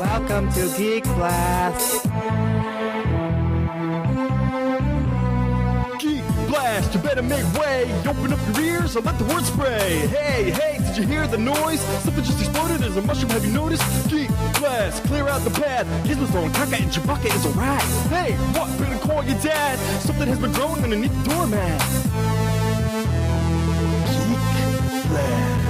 Welcome to Geek Blast. Geek Blast, you better make way. Open up your ears and let the word spray. Hey, did you hear the noise? Something just exploded as a mushroom, have you noticed? Geek Blast, clear out the path. Gizmo's throwing caca and Chewbacca is a rat. Hey, what? Better call your dad. Something has been growing underneath the doormat. Geek Blast.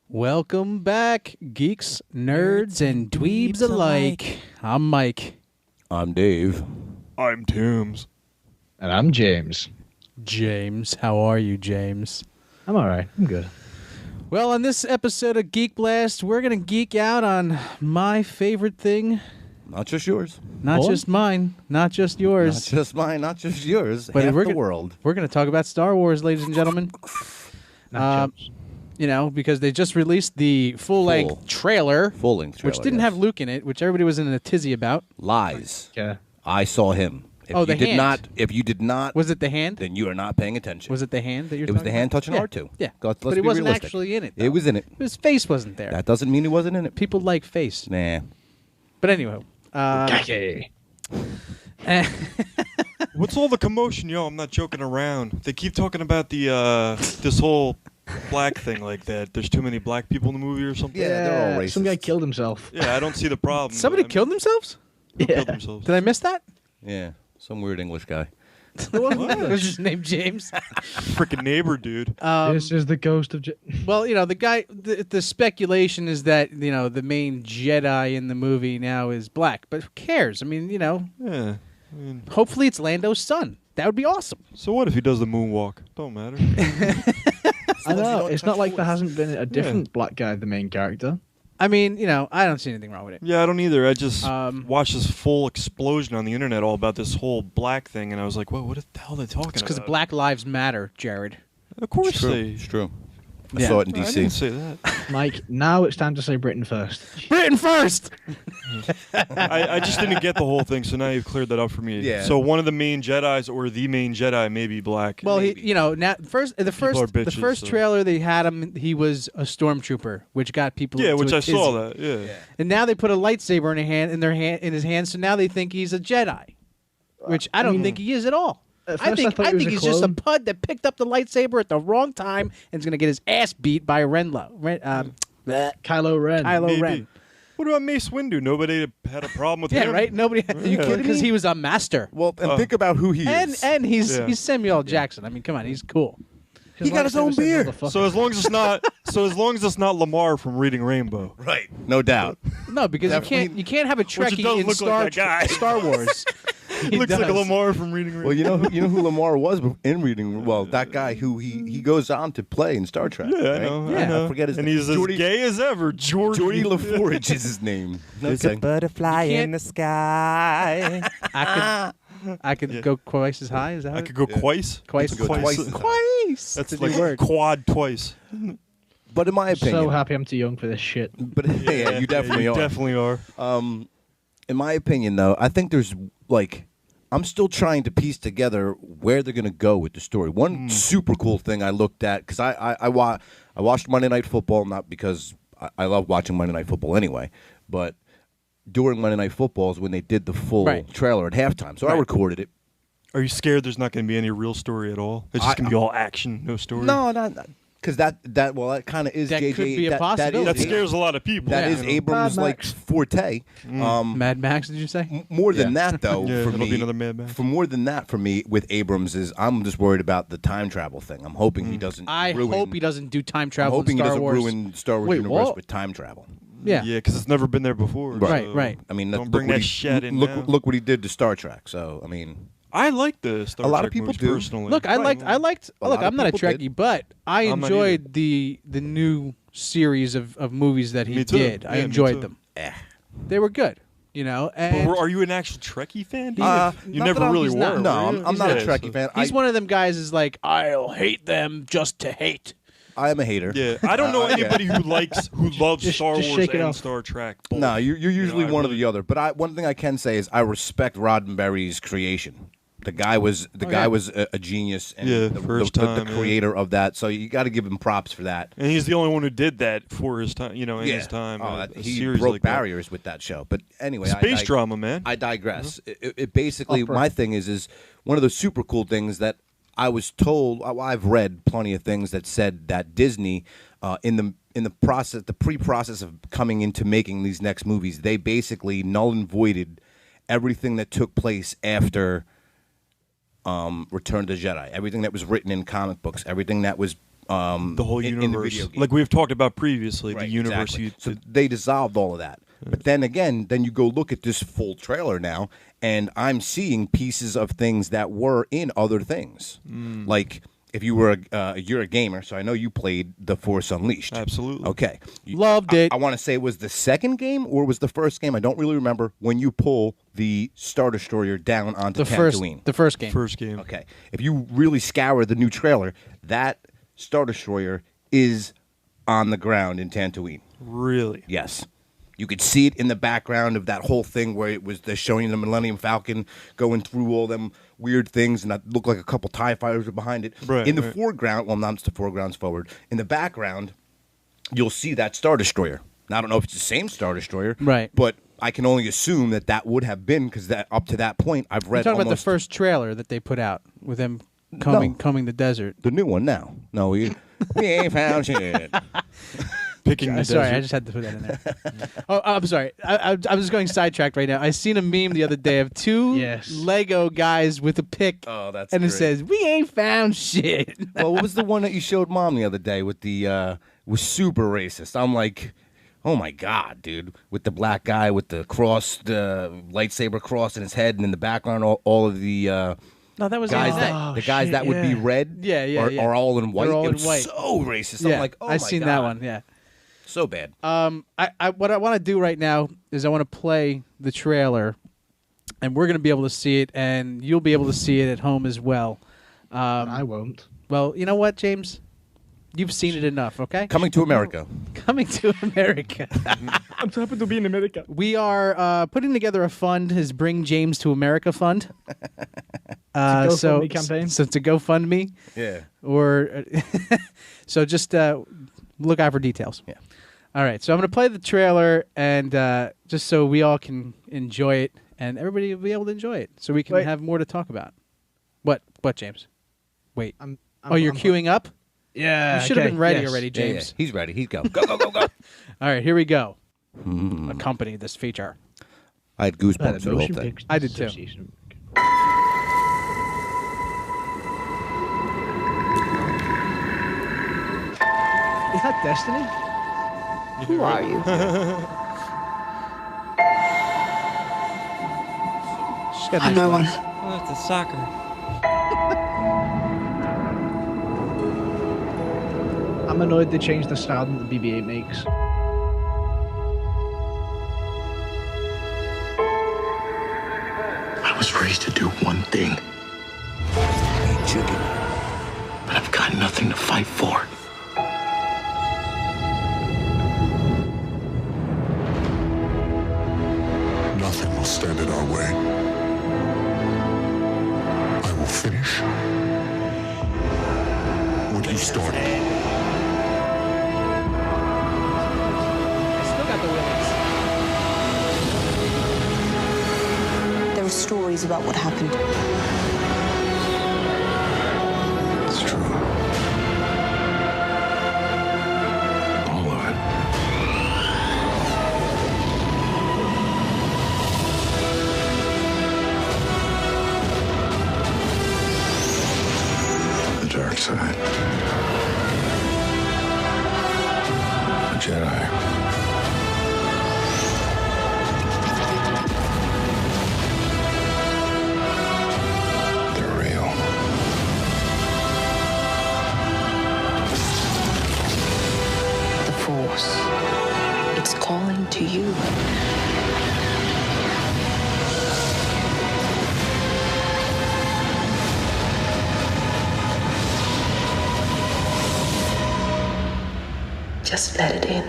Welcome back, geeks, nerds, and dweebs alike. I'm Mike. I'm Dave. I'm Toombs. And I'm James. James, how are you, James? I'm all right. I'm good. Well, on this episode of Geek Blast, we're going to geek out on my favorite thing. Not just yours. Not just mine, not just yours. Not just mine, not just yours. But half we're the world. We're going to talk about Star Wars, ladies and gentlemen. You know, because they just released the full-length trailer. Full-length trailer, which didn't have Luke in it, which everybody was in a tizzy about. Lies. Yeah. I saw him. If the you did hand. If you did not... Was it the hand? Then you are not paying attention. Was it the hand that you're It was talking the hand about? touching R2. Yeah. Let's But be it wasn't realistic. actually in it, though. It was in it. His face wasn't there. That doesn't mean he wasn't in it. People like face. Nah. But anyway. What's all the commotion, yo? I'm not joking around. They keep talking about the this whole black thing like that. There's too many black people in the movie or something. Yeah, they're all racist. Some guy killed himself. Yeah, I don't see the problem. Somebody killed themselves? Who killed themselves? Did I miss that? Yeah. Some weird English guy. Was his name James? Freaking neighbor, dude. This is the ghost of... Well, you know, the guy, the speculation is that, you know, the main Jedi in the movie now is black. But who cares? I mean, you know, Yeah. hopefully it's Lando's son. That would be awesome. So what if he does the moonwalk? Don't matter. I know. It's not like there hasn't been a different black guy, the main character. I mean, you know, I don't see anything wrong with it. Yeah, I don't either. I just Um, watched this full explosion on the internet all about this whole black thing, and I was like, "What? What the hell are they talking It's because about?" Black Lives Matter, Jared. Of course, It's true. they. It's true. Yeah. I saw it in I D.C. didn't say that. Mike, now it's time to say Britain first. Britain first! I just didn't get the whole thing, so now you've cleared that up for me. Yeah. So one of the main Jedis or the main Jedi may be black. Well, Maybe. you know, now the first are the bitches, first so- trailer they had him, he was a stormtrooper, which got people. yeah, into which a I saw tizzy. that. Yeah. And now they put a lightsaber in his hand, so now they think he's a Jedi, which I don't think he is at all. At I first I think thought he was a he's just a clone. pud that picked up the lightsaber at the wrong time and is going to get his ass beat by Kylo Kylo Ren. Maybe. Ren. What about Mace Windu? Nobody had a problem with Yeah, him. right. Nobody. Are you kidding? Because he was a master, Well, and think about who he is. and he's Yeah. he's Samuel L. Jackson. I mean, come on, he's cool. His He got his lightsaber own said beard. motherfucker. So as long as it's not Lamar from Reading Rainbow. Right. No doubt. No, because Definitely- you can't have a it Trekkie does in look like that guy. Star Wars. He looks like a Lamar from Reading Rainbow. Well, you know who Lamar was in reading. Well, that guy who he goes on to play in Star Trek. Yeah, I right? know. Yeah. I know. I forget his and name. he's as Geordie- gay as ever. Geordie LaForge is his name. There's a butterfly You can't- in the sky. I could go twice as high. Is that I it? could go twice. Twice. Go twice as high. Twice. That's a like new word. quad twice. But in my opinion, So happy I'm too young for this shit. but yeah, you definitely are. Definitely are. In my opinion, though, I think there's like I'm still trying to piece together where they're going to go with the story. One super cool thing I looked at because I watched Monday Night Football, not because I love watching Monday Night Football anyway, but during Monday Night Football is when they did the full trailer at halftime. So I recorded it. Are you scared there's not going to be any real story at all? It's just going to be all action, no story? No, not because that kind of is That JJ. could be a that possibility. That scares a lot of people. That is Yeah. Abrams' Mad like Max. forte. Mad Max, did you say? More than that, though, Yeah, for it'll me, be another Mad Max. for more than that, for me, with Abrams is I'm just worried about the time travel thing. I'm hoping he doesn't. I ruin, hope he doesn't do time I'm travel in hoping he Star doesn't Wars. ruin Star Wars Wait, universe what? with time travel. Yeah. Yeah, because it's never been there before. Right, so right. I mean, don't look bring what that he, shit in now. look what he did to Star Trek. So I mean, I like the Star A lot Trek of people movies do. personally. Look, I liked. A Look, lot I'm of not a people Trekkie, did. but I I'm not enjoyed the new series of movies that he Me too. did. Yeah, I me enjoyed too. them. They were good, you know. But And are you an actual Trekkie fan? Uh, you not never that I'm- really he's were. not. no, were you? I'm not a Yeah, Trekkie so- fan. he's one of them guys is like, I'll hate them just to hate. I am a hater. Yeah, I don't know anybody who loves Just- Star just Wars shake it and off. Star Trek. both. No, you're usually I one or really- the other. But one thing I can say is I respect Roddenberry's creation. The guy was a genius, and Yeah, the time, creator of that. So you got to give him props for that. And he's the only one who did that for his time. In his time. He series broke like barriers with that show. But anyway, space drama, man. I digress. It basically, my thing is one of the super cool things that I was told. I've read plenty of things that said that Disney, in the process, the pre-process of coming into making these next movies, they basically null and voided everything that took place after Return of the Jedi. Everything that was written in comic books, everything that was the whole universe, in the video game. like we've talked about previously, Right, the universe. exactly. So they dissolved all of that. But then again, you go look at this full trailer now, and I'm seeing pieces of things that were in other things. Like if you were you're a gamer, so I know you played The Force Unleashed. Absolutely. Okay. Loved it. I want to say it was the second game or was the first game. I don't really remember when you pull the Star Destroyer down onto Tatooine. The first game. First game. Okay. If you really scour the new trailer, that Star Destroyer is on the ground in Tatooine. Really? Yes. You could see it in the background of that whole thing where they're showing the Millennium Falcon going through all them weird things, and that looked like a couple TIE fighters were behind it. Right, in the right. foreground, well, not the foreground's forward. In the background, you'll see that Star Destroyer. Now, I don't know if it's the same Star Destroyer, Right. But I can only assume that would have been because that up to that point, I've read. You're talking about the almost first trailer that they put out with him combing the desert. the new one now. No, we ain't found shit. Picking the Sorry, desert. I just had to put that in there. Oh, I'm sorry. I'm just going sidetracked right now. I seen a meme the other day of two Yes. Lego guys with a pick. Oh, that's and it great. says, "We ain't found shit." Well, what was the one that you showed Mom the other day with the was super racist? I'm like, oh my god, dude! With the black guy with the cross, the lightsaber cross in his head, and in the background, all of the No, that was guys that. that would be yeah. red, Yeah. are all in white. They're all It in was white. so racist. Yeah, I'm like, oh I've my seen god, that one. Yeah. so bad. What I want to do right now is I want to play the trailer, and we're going to be able to see it, and you'll be able to see it at home as well. I won't. Well, you know what, James? You've seen it enough, okay? Coming to America. Coming to America. I'm so happy to be in America. We are putting together a fund, his Bring James to America fund. GoFundMe campaign? So to GoFundMe, Yeah. or so just look out for details. Yeah. All right, so I'm going to play the trailer, and just so we all can enjoy it, and everybody will be able to enjoy it, so we can Wait. have more to talk about. What, James? Wait. I'm You're queuing up? Yeah. You should have okay, been ready yes. already, Yeah, James. yeah. He's ready. He's go. Go, go, go, go. All right, here we go. Accompany this feature. I had goosebumps for the whole Motion thing. Pictures I did too. Association. Is that Destiny? Who are you? She's got I'm nice no one. legs. Oh, it's a soccer. I'm annoyed they changed the sound that the BB-8 makes. I was raised to do one thing. Eat chicken. But I've got nothing to fight for. Nothing will stand in our way. I will finish what you started. Still got the willies. There are stories about what happened. It's true. All of it. The dark side. The Jedi. They're real. The Force. It's calling to you. Just let it in.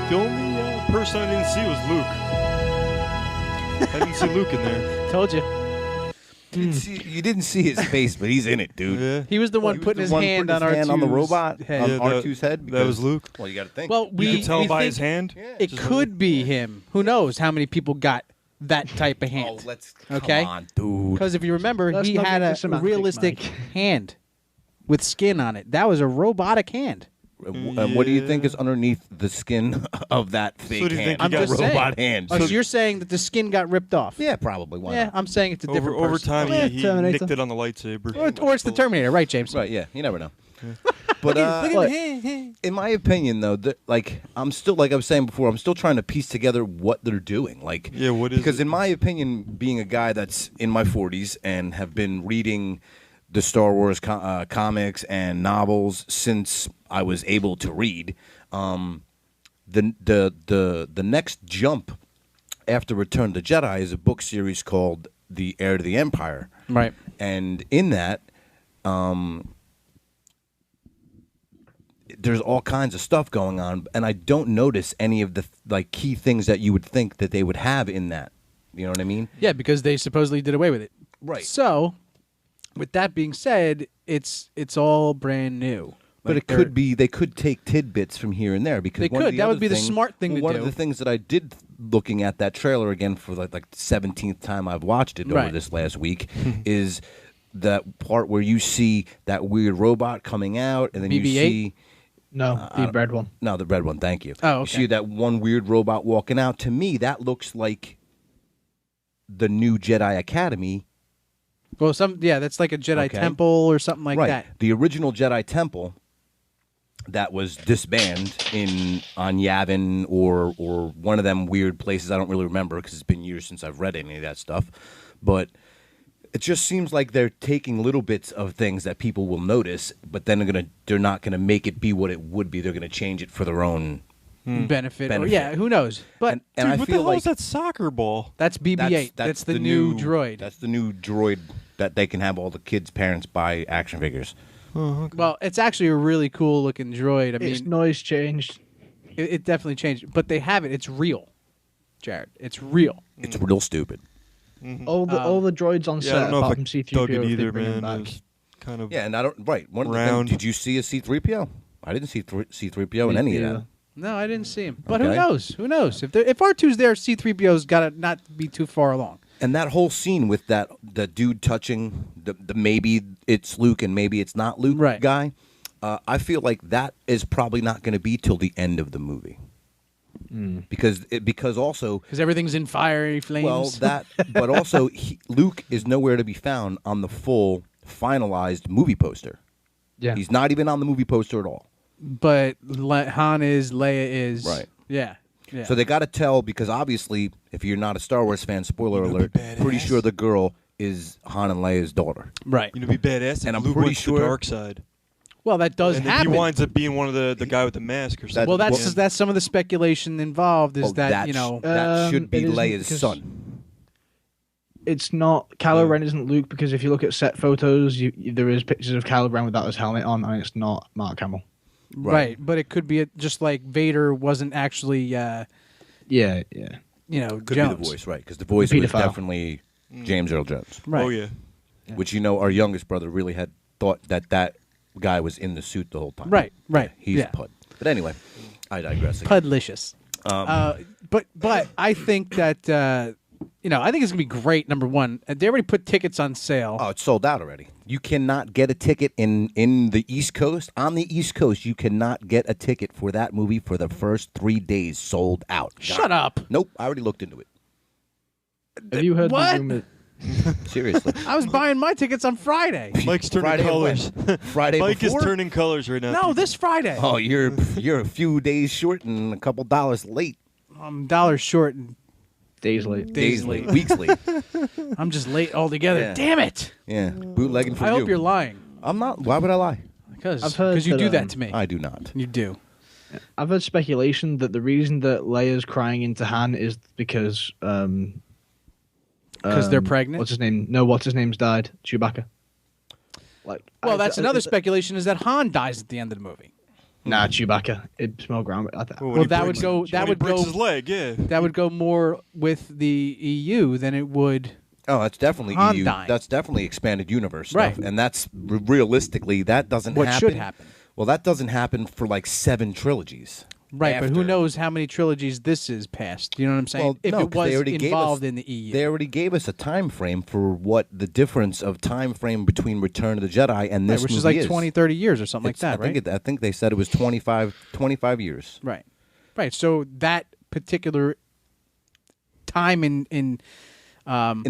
The only person I didn't see was Luke. I didn't see Luke in there. Told you. You didn't see his face, but he's in it, dude. Yeah. He was the one putting his hand on R2's on the robot, head. on Yeah, R2's head. That was because- Luke. Well, you got to think. Well, You could tell we by think his hand. It Just could be him. Who knows how many people got that type of hand? let's Okay. come on, dude. Because if you remember, Let's he not had get a into semantics, realistic Mike. hand with skin on it. That was a robotic hand. And what do you think is underneath the skin of that fake So do you hand? think he got robot saying. hand. Oh, so you're saying that the skin got ripped off? Yeah, probably. Why Yeah, not? I'm saying it's a different Over person. time, Yeah, he Terminator. nicked it on the lightsaber. Or it's the Terminator, right, James? Right? Yeah, you never know. But Look at What? in my opinion, though, I'm still, like I was saying before, I'm still trying to piece together what they're doing. Like, Yeah, what is because it? in my opinion, being a guy that's in my 40s and have been reading the Star Wars comics and novels since I was able to read, the next jump after Return of the Jedi is a book series called The Heir to the Empire. Right. And in that, there's all kinds of stuff going on, and I don't notice any of the key things that you would think that they would have in that. You know what I mean? Yeah, because they supposedly did away with it. Right. So, with that being said, it's all brand new. But Like, it could be they could take tidbits from here and there because They one of could. the That other would be the things- smart thing to one do. of the things that I did looking at that trailer again for like the 17th time I've watched it over Right. this last week is that part where you see that weird robot coming out and then you BB-8? see No, the red one. no the red one. Thank you. Oh, You okay. see that one weird robot walking out. To me, that looks like the new Jedi Academy. Well, that's like a Jedi Okay. temple or something like right. that. The original Jedi Temple that was disbanded on Yavin or one of them weird places. I don't really remember because it's been years since I've read any of that stuff. But it just seems like they're taking little bits of things that people will notice, but then they're not gonna make it be what it would be. They're gonna change it for their own Benefit. Or, Benefit. yeah, who knows? But and Dude, I what the feel hell like is that soccer ball? that's BB-8. That's the new droid. That's the new droid that they can have all the kids' parents buy action figures. Well, it's actually a really cool looking droid. I Its mean, noise changed. it definitely changed. But they have it. It's real, Jared. It's real. It's real stupid. All the droids on Yeah, I set don't know apart if from I C-3PO dug it if they either, bring him man. It back. was kind of Yeah, and I don't. Right. One of the Round. things, did you see a C-3PO? I didn't see C-3PO in any of that. No, I didn't see him. But who Okay. knows? Who knows? If R2's there, C-3PO's got to not be too far along. And that whole scene with the dude touching the maybe it's Luke and maybe it's not Luke Right. guy, I feel like that is probably not going to be till the end of the movie. Because also Because everything's in fiery flames. well but also Luke is nowhere to be found on the full finalized movie poster. Yeah. He's not even on the movie poster at all. But Han is, Leia is. Right. Yeah. Yeah. So they got to tell because obviously, if you're not a Star Wars fan, spoiler alert, pretty sure the girl is Han and Leia's daughter. right. you know, be badass. And if I'm Luke pretty went to sure- the dark side, Well, that does and then happen. he winds up being one of the guy with the mask or something. well, at the that's end. some of the speculation involved is Oh, that, you know. that should be it isn't Leia's because- son. It's not Kylo Ren isn't Luke because if you look at set photos, there is pictures of Kylo Ren without his helmet on, and it's not Mark Hamill. Right. But it could be just like Vader wasn't actually, Yeah, yeah. you know, Could Jones. be the voice, right? Because the voice The was pedophile. definitely James Earl Jones, Right. Oh yeah. which our youngest brother really had thought that guy was in the suit the whole time. Right. Right. He's yeah. Pud. But anyway, I digress. Again. Pudlicious. But I think that I think it's gonna be great. Number one, they already put tickets on sale. Oh, it's sold out already. You cannot get a ticket in the East Coast. On the East Coast, you cannot get a ticket for that movie for the first 3 days. Sold out. Shut up! Nope, I already looked into it. Have you heard What? the rumor? Seriously. I was buying my tickets on Friday. Mike's turning Friday colors. Friday Mike before? is turning colors right now. No, this Friday. Oh, you're a few days short and a couple dollars late. I'm $1 short and Days late. Days late. late. Weeks late. I'm just late altogether. Yeah. Damn it! Yeah, bootlegging for I you. hope you're lying I'm not. Why would I lie? because I've heard you that, do that to me. I do not. You do. I've heard speculation that the reason that Leia's crying into Han is because They're pregnant? What's his name? No, what's his name's died. Chewbacca. Like, Well, that's another speculation is that Han dies at the end of the movie. Nah, Chewbacca. It smell ground. Well, that would go. That would breaks go. his leg. Yeah. That would go more with the EU than it would. Oh, that's definitely EU. Undying. That's definitely expanded universe stuff. Right. And that's realistically that doesn't What happen. should happen. Well, that doesn't happen for like 7 trilogies. Right, but who after. knows how many trilogies this is past? You know what I'm saying? Well, if no, it 'cause they was already gave involved us- in the EU, They already gave us a time frame for what the difference of time frame between Return of the Jedi and this right, which is movie like 20, 30 years or something like It's- that, right? I think they said it was 25 years. Right, right. So that particular time in In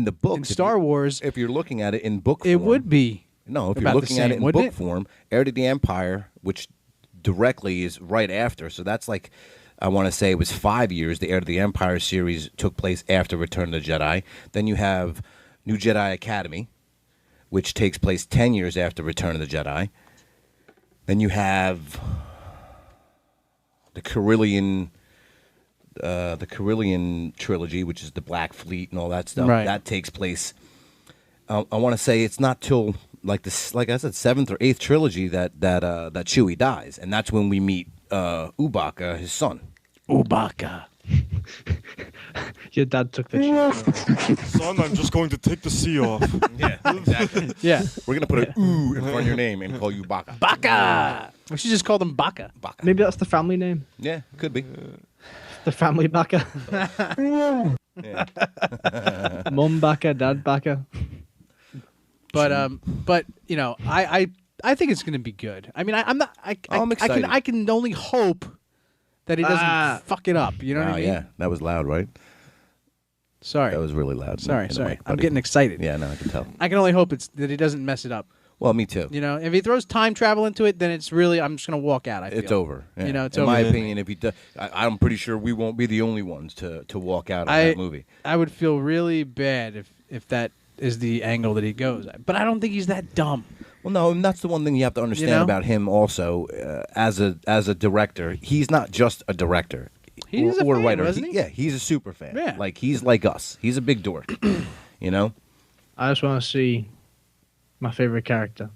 the book, in Star Wars, if you're looking at it in book form, it would be. No, if about you're the looking at same, it in wouldn't book it? form, Heir to the Empire, which directly is right after, so that's like, I want to say it was 5 years. The Heir to the Empire series took place after Return of the Jedi. Then you have New Jedi Academy, which takes place 10 years after Return of the Jedi. Then you have the Carillion trilogy, which is the Black Fleet and all that stuff. Right. That takes place. I want to say it's not till like this, like I said, 7th or 8th trilogy that Chewie dies, and that's when we meet Chewbacca, his son. Chewbacca. Your dad took the shit. Son, I'm just going to take the C off. Yeah, exactly. Yeah, We're gonna put an ooh in front of your name and call you Baka. Baka. We should just call them Baka. Baka. Maybe that's the family name. Yeah, could be. The family Baka. Yeah. Mum Baka, Dad Baka. But you know, I think it's going to be good. I mean, I'm not. I'm excited. I can only hope that he doesn't fuck it up. You know what I mean? Yeah, that was loud, right? Sorry. That was really loud. Sorry. In the Sorry. mic, I'm buddy. getting excited. Yeah, no, I can tell. I can only hope that he doesn't mess it up. Well, me too. You know, if he throws time travel into it, then it's really I'm just going to walk out. I feel. It's over. Yeah. You know, it's in over. my opinion, if he does, I'm pretty sure we won't be the only ones to walk out on that movie. I would feel really bad if that is the angle that he goes. But I don't think he's that dumb. Well, no, and that's the one thing you have to understand know? about him. Also, as a director, he's not just a director. He's a or fan, writer. wasn't he? Yeah, he's a super fan. Yeah. Like he's like us. He's a big dork. You know? I just want to see my favorite character.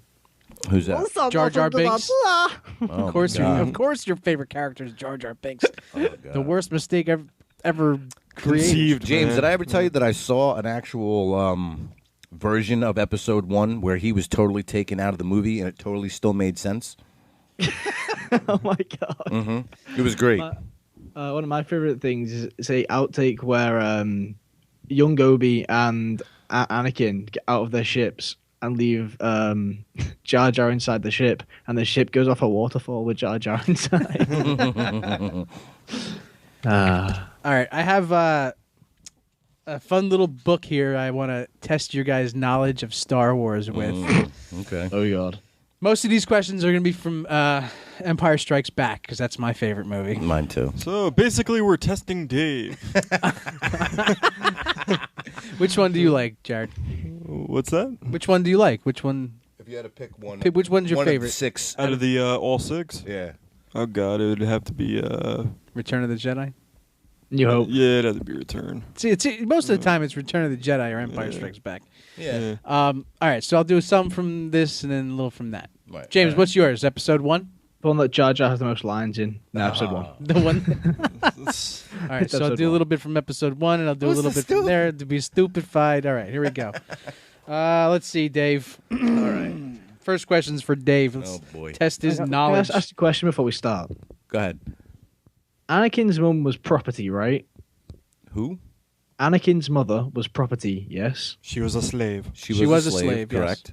Who's that? Jar Jar Binks. Oh, Of course, my God. of course, your favorite character is Jar Jar Binks. Oh, God. The worst mistake ever created. Conceived, James, man. did I ever tell you that I saw an actual version of Episode 1 where he was totally taken out of the movie and it totally still made sense? Oh my god! It was great. One of my favorite things is a outtake where young Obi and Anakin get out of their ships and leave Jar Jar inside the ship, and the ship goes off a waterfall with Jar Jar inside. All right, I have a fun little book here. I want to test your guys' knowledge of Star Wars with. Okay. Oh god! Most of these questions are going to be from Empire Strikes Back because that's my favorite movie. Mine too. So basically, we're testing Dave. Which one do you like, Jared? What's that? Which one do you like? Which one? If you had to pick one, Which one's your one of the favorite? 6. Out of the all 6? Yeah. Oh god, it would have to be Return of the Jedi. New Hope. yeah, it'd have to be Return. See, most of the time it's Return of the Jedi or Empire Strikes Back. Yeah. All right, so I'll do some from this and then a little from that. Right. James, what's yours? Episode 1? The one that Jar Jar has the most lines in episode 1. The one. All right, so I'll Episode do a 1. little bit from episode 1 and I'll do a little bit from there to be stupefied. All right, here we go. Let's see, Dave. All right. First question's for Dave. Let's Oh, boy. test his Can I knowledge. ask a question before we start? Go ahead. Anakin's mum was property, right? Who? Anakin's mother was property, yes. She was a slave. She was a slave, yes. correct?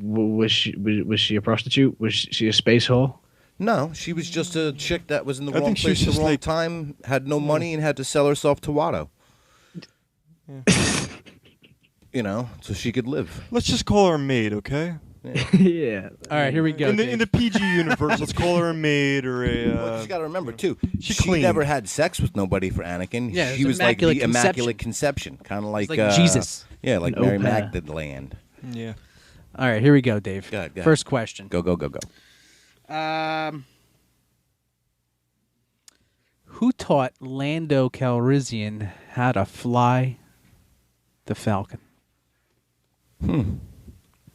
Was she a prostitute? Was she a space whore? No, she was just a chick that was in the I wrong think she place was at the just wrong like- time, had no money, and had to sell herself to Watto. You know, so she could live. Let's just call her a maid, okay? Yeah. All right, here we go. In Dave. the PG universe, let's call her a maid or Well, a. you got to remember too. She She cleaned. never had sex with nobody for Anakin. Yeah, it she was was like the Immaculate immaculate conception, kind of like, like Jesus. Yeah, like An Mary au pair. Magdalene. Yeah. All right, here we go, Dave. Go ahead. First question. Go. Who taught Lando Calrissian how to fly the Falcon?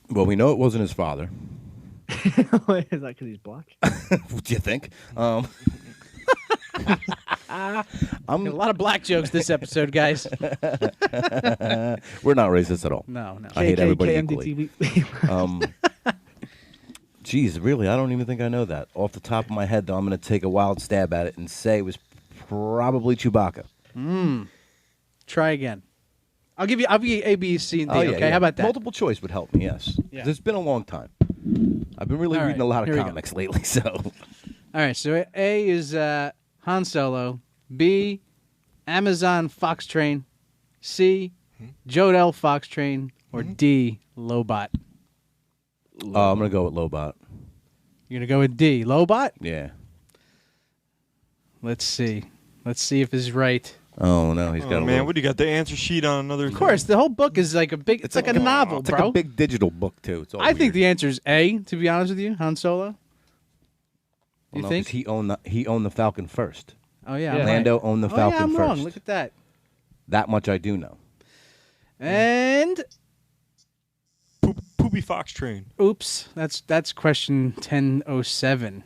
Well, we know it wasn't his father. Is that because he's black? Do you think? A lot of black jokes this episode, guys. We're not racist at all. No. I hate everybody equally. KMDTV. Geez, really? I don't even think I know that. Off the top of my head, though, I'm going to take a wild stab at it and say it was probably Chewbacca. Try again. I'll give you A, B, C, and D. Oh, yeah, okay, yeah. how about that? Multiple choice would help me, yes. 'Cause Yeah. it's been a long time. I've been really All reading right, a lot of here we go. comics lately, so. All right, so A is Han Solo. B, Amazon Fox Train. C, Jodel Fox Train. Or D, Lobot. I'm going to go with Lobot. You're going to go with D, Lobot? Yeah. Let's see. Let's see if this is right. Oh, no, he's got a man, little... what do you got? The answer sheet on another. Of course, the whole book is like a big. It's like a novel, It's bro. like a big digital book, too. It's all I think weird. the answer is A. To be honest with you, Han Solo. You Well, no, think? 'cause he owned the Falcon first. Oh yeah, I'm Lando right. owned the Oh Falcon yeah, I'm first. wrong. Look at that. That much I do know. And Poopy Fox Train. oops, that's question 1007.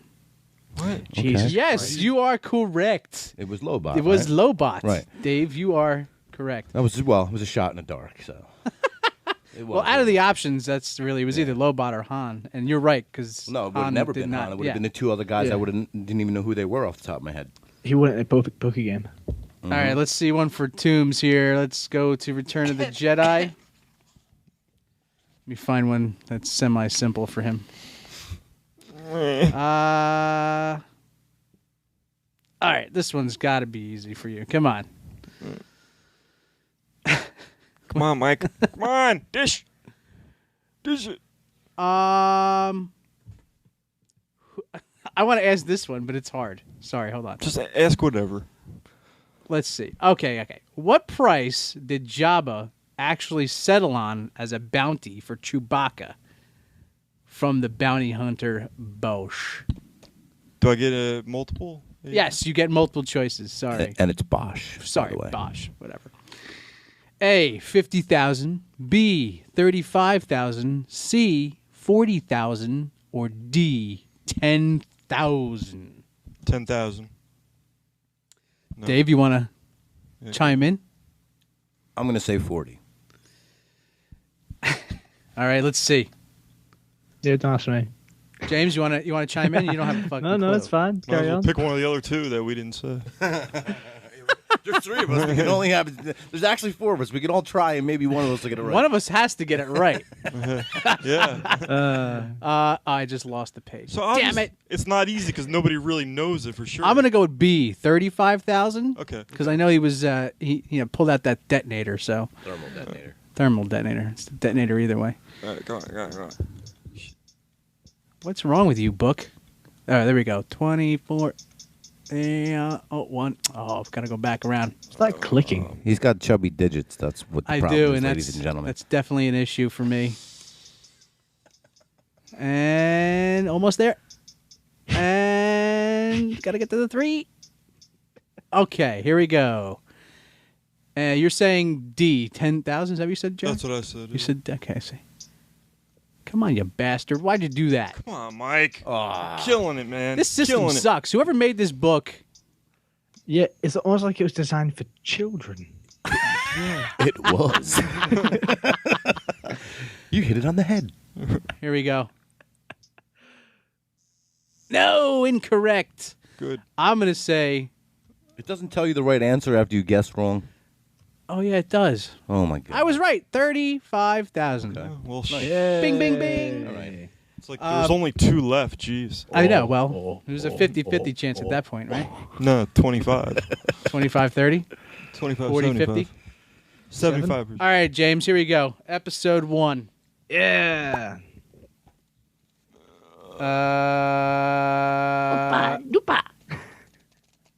What? Jesus. Yes, you are correct. It was Lobot. It was right? Lobot. Right. Dave, you are correct. That was it was a shot in the dark. So. It Well, out of the options, that's really it was either Lobot or Han, and you're right because no, it would have never been Han. It would have been the two other guys. Yeah. I didn't even know who they were off the top of my head. He won a poker game. All right, let's see one for Tombs here. Let's go to Return of the Jedi. Let me find one that's semi-simple for him. All right, this one's got to be easy for you. Come on. Come on, Mike. Come on, dish it. I want to ask this one, but it's hard. Sorry, hold on. Just ask whatever. Let's see. Okay. What price did Jabba actually settle on as a bounty for Chewbacca from the bounty hunter Bosch? Do I get a multiple? Yes, you get multiple choices. Sorry. And it's Bosch. Sorry, by the way. Bosch. Whatever. A, 50,000. B, 35,000. C, 40,000. Or D, 10,000. 10,000. No. Dave, you want to chime in? I'm going to say 40. All right, let's see. Yeah, don't ask me. James, you want to chime in? You don't have a fucking No, clue. it's fine. Might as Carry well on. pick one of the other two that we didn't say. There's three of us. We can only have. There's actually four of us. We can all try, and maybe one of us will get it right. One of us has to get it right. Yeah. I just lost the page. So Damn it! It's not easy because nobody really knows it for sure. I'm gonna go with B, 35,000. Okay. Because I know he was he pulled out that detonator. So Thermal detonator. thermal detonator. It's a detonator either way. All right, go on. What's wrong with you, book? All right, there we go. 24. One. Oh, I've got to go back around. It's like clicking. He's got chubby digits. That's what the I problem do, is, and ladies and gentlemen. that's definitely an issue for me. And almost there. And got to get to the 3. Okay, here we go. You're saying D, 10,000? Is that what you said, Joe? That's what I said. You said, okay, I see. Come on, you bastard. Why'd you do that? Come on, Mike. Killing it, man. This system Killing it. sucks. Whoever made this book, Yeah, it's almost like it was designed for children. It was. You hit it on the head. here we go. No, incorrect. Good. I'm going to say, It doesn't tell you the right answer after you guess wrong. oh, yeah, it does. Oh my god. I was right. 35,000. Well, Bing, bing, bing. All right. it's like there's only 2 left. Jeez. I know. Well, there's a 50-50 chance at that point, right? No, 25. 25-30? 25, 40, 75. 50? 75. All right, James, here we go. Episode 1. Yeah.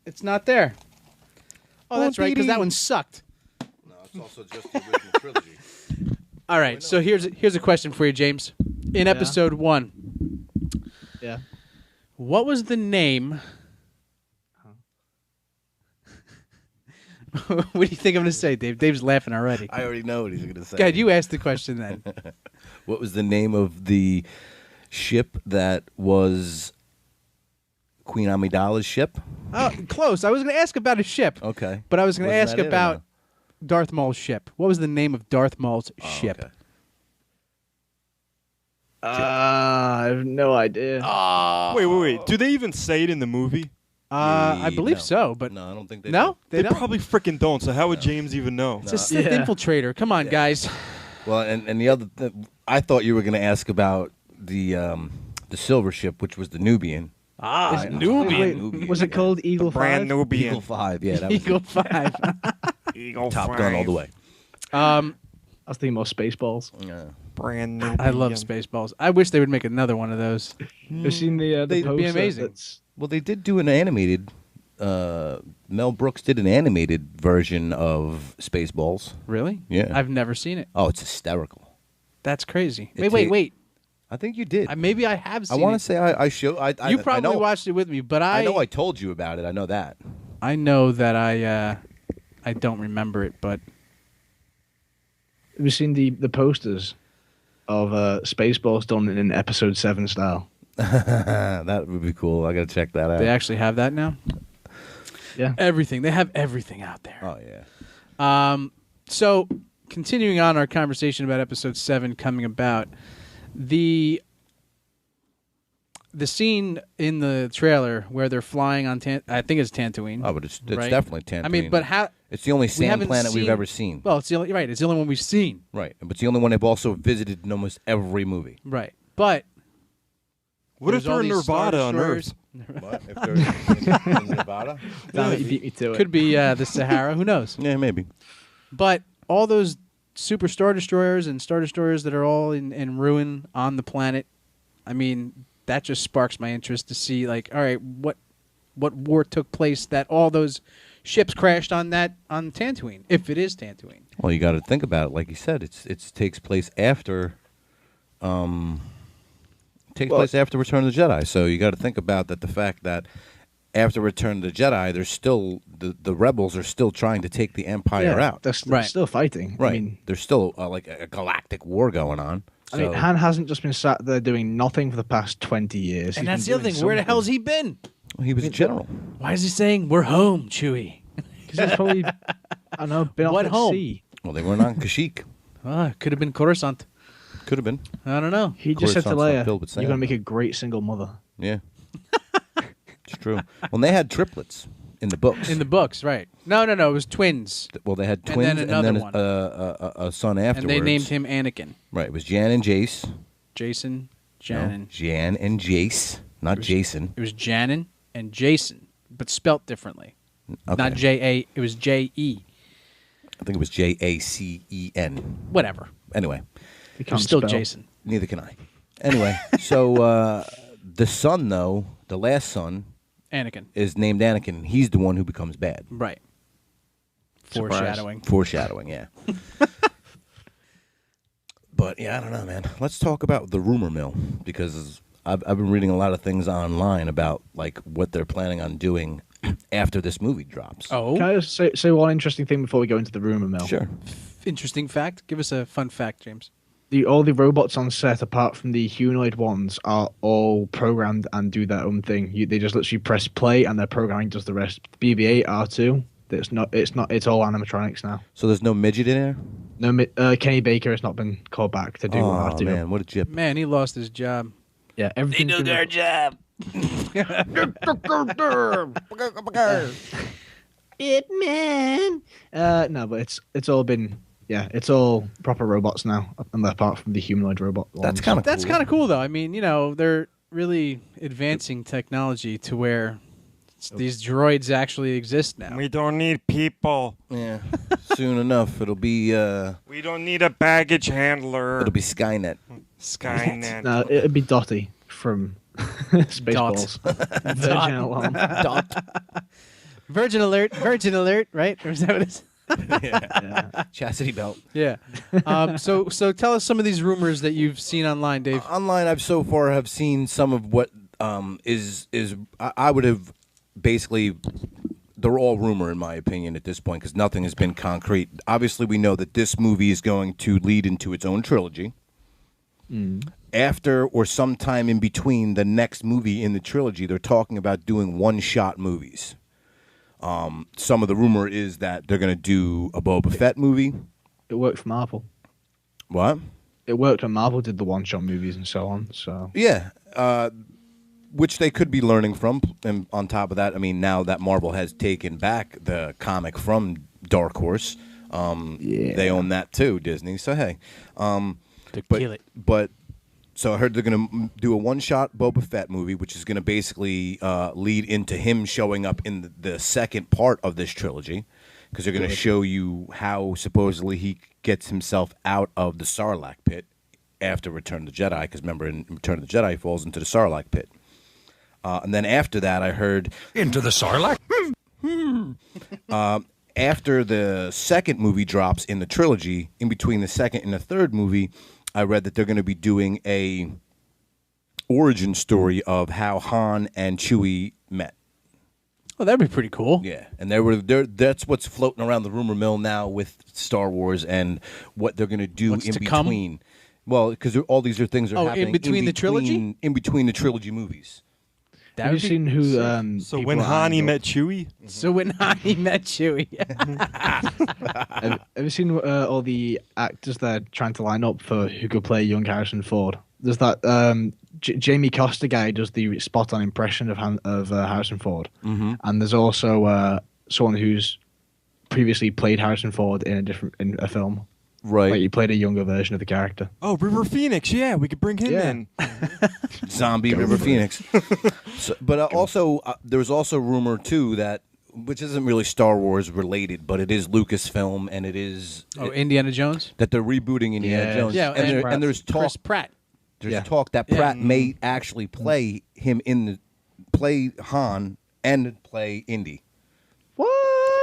It's not there. Oh, that's right, because that one sucked. No, it's also just the original trilogy. All right, so here's a question for you, James. In episode 1, Yeah. what was the name? What do you think I'm going to say, Dave? Dave's laughing already. I already know what he's going to say. God, you asked the question then. What was the name of the ship that was Queen Amidala's ship? Oh, close. I was going to ask about a ship. Okay. But I was going to Wasn't ask that it or about no? Darth Maul's ship. What was the name of Darth Maul's ship? Okay. I have no idea. Wait. Do they even say it in the movie? I believe no. so, but No, I don't think they no, do. they don't. probably freaking don't. So how would James even know? It's a Sith Yeah. infiltrator. Come on, guys. Well, and the other, I thought you were going to ask about the silver ship, which was the Nubian. Ah, Wait, was it called Eagle Brand 5? Nubian. Eagle 5, yeah, that was Eagle 5. Eagle Top Gun all the way. I was thinking more Spaceballs. Yeah. Brand Nubian. I love Spaceballs. I wish they would make another one of those. You've seen the They'd be poster amazing. that's- Well, they did do an animated. Mel Brooks did an animated version of Spaceballs. Really? Yeah. I've never seen it. Oh, it's hysterical. That's crazy. It Wait. I think you did. Maybe I have I seen want it. to say I showed. You I probably know, watched it with me, but I know I told you about it. I know that. I know that I don't remember it, but Have you seen the posters of Spaceballs done in Episode 7 style? That would be cool. I got to check that out. they actually have that now. Yeah. Everything. They have everything out there. Oh yeah. So, continuing on our conversation about Episode 7 coming about, the scene in the trailer where they're flying on I think it's Tatooine. Oh, but it's right? definitely Tatooine. I mean, but how? It's the only we sand haven't planet we've seen- ever seen. Well, it's the only It's the only one we've seen. Right, but it's the only one they've also visited in almost every movie. Right, but What if there's all they're in these Star Nevada on Destroyers. Earth? What if they're in Nevada? Damn it, you beat me to it. Could be the Sahara. Who knows? Yeah, maybe. But all those super Star Destroyers and Star Destroyers that are all in ruin on the planet, I mean, that just sparks my interest to see, like, all right, what war took place that all those ships crashed on Tatooine, if it is Tatooine. Well, you got to think about it. Like you said, it takes place after, place after Return of the Jedi. So you got to think about that. The fact that after Return of the Jedi, there's still the rebels are still trying to take the Empire out. They're Right. still fighting. Right. I mean, There's still like a galactic war going on. So, Han hasn't just been sat there doing nothing for the past 20 years. And He's that's been the other doing thing. Where the something. hell's he been? he was a general. Why is he saying we're home, Chewie? Because he's probably, I don't know, been off What at home? sea. Well, they weren't on Kashyyyk. Could have been Coruscant. Could have been. I don't know. He just said to Coruscant's not Leia, filled with you're going to sand." make a great single mother. Yeah. It's true. Well, they had triplets in the books. In the books, right? No. It was twins, Well, they had And twins then another one. a son afterwards. and they named him Anakin. Right. It was Jan and Jace. Jason, No, Janin. Jan and Jace, not Jason. It was Janin and Jason, but spelt differently. Okay. Not J-A. It was J-E. I think it was Jacen. Whatever. Anyway, He It can't was still spell. Jason. neither can I. Anyway, so the son, though, the last son, Anakin. is named Anakin. He's the one who becomes bad. Right. Surprise. Foreshadowing. Foreshadowing, yeah. But yeah, I don't know, man. Let's talk about the rumor mill because I've been reading a lot of things online about like what they're planning on doing after this movie drops. Oh, Can I just say one interesting thing before we go into the rumor mill? Sure. interesting fact. Give us a fun fact, James. All the robots on set, apart from the humanoid ones, are all programmed and do their own thing. They just literally press play and their programming does the rest. BB-8 R2. It's all animatronics now. So there's no midget in there? No, Kenny Baker has not been called back to do Oh R2. man, what a jip! Man, he lost his job. Yeah, everything. They do their job. No, but it's all been it's all proper robots now, and apart from the humanoid robot. That's ones. kind of That's kind of cool, though. I mean, they're really advancing technology to where these droids actually exist now. We don't need people. yeah. Soon enough, it'll be We don't need a baggage handler. Skynet. Skynet. No, it'd be Dottie from Spaceballs. Virgin alone. Virgin alert, right? Or is that what it is? Yeah. Chastity belt. Yeah. So tell us some of these rumors that you've seen online, Dave. Online, I've so far have seen some of what is I would have basically. They're all rumor, in my opinion, at this point, because nothing has been concrete. Obviously, we know that this movie is going to lead into its own trilogy. After or sometime in between the next movie in the trilogy, they're talking about doing one-shot movies. Some of the rumor is that they're going to do a Boba Fett movie. It worked for Marvel. What? It worked when Marvel did the one-shot movies and so on. So Yeah, which they could be learning from. And on top of that, I mean, now that Marvel has taken back the comic from Dark Horse, they own that too, Disney. So hey, Kill it. But so I heard they're going to do a one-shot Boba Fett movie, which is going to basically lead into him showing up in the second part of this trilogy, because they're going to show you how supposedly he gets himself out of the Sarlacc pit after Return of the Jedi, because remember, in Return of the Jedi, he falls into the Sarlacc pit. And then after that, I heard... Into the Sarlacc? After the second movie drops in the trilogy, in between the second and the third movie, I read that they're going to be doing a origin story of how Han and Chewie met. Oh, that'd be pretty cool. Yeah, and that's what's floating around the rumor mill now with Star Wars and what they're going to do What's in to between. come? Well, because all these things are happening in between the trilogy? In between the trilogy movies. That have you would be seen who? So people when are Hani eyeing met up? Chewie, So when Hani met Chewie. Have you seen all the actors they're trying to line up for who could play young Harrison Ford? There's that Jamie Costa guy does the spot-on impression of Harrison Ford, and there's also someone who's previously played Harrison Ford in a film. Right. Like he played a younger version of the character. oh River Phoenix, yeah, we could bring him Yeah. in. Zombie River Phoenix. But also, there was also rumor, too, that, which isn't really Star Wars related, but it is Lucasfilm, and it is... Indiana Jones? that they're rebooting Indiana Yeah. Jones. Yeah, and there's talk... Chris Pratt. There's talk that Pratt may actually play him play Han and play Indy. What?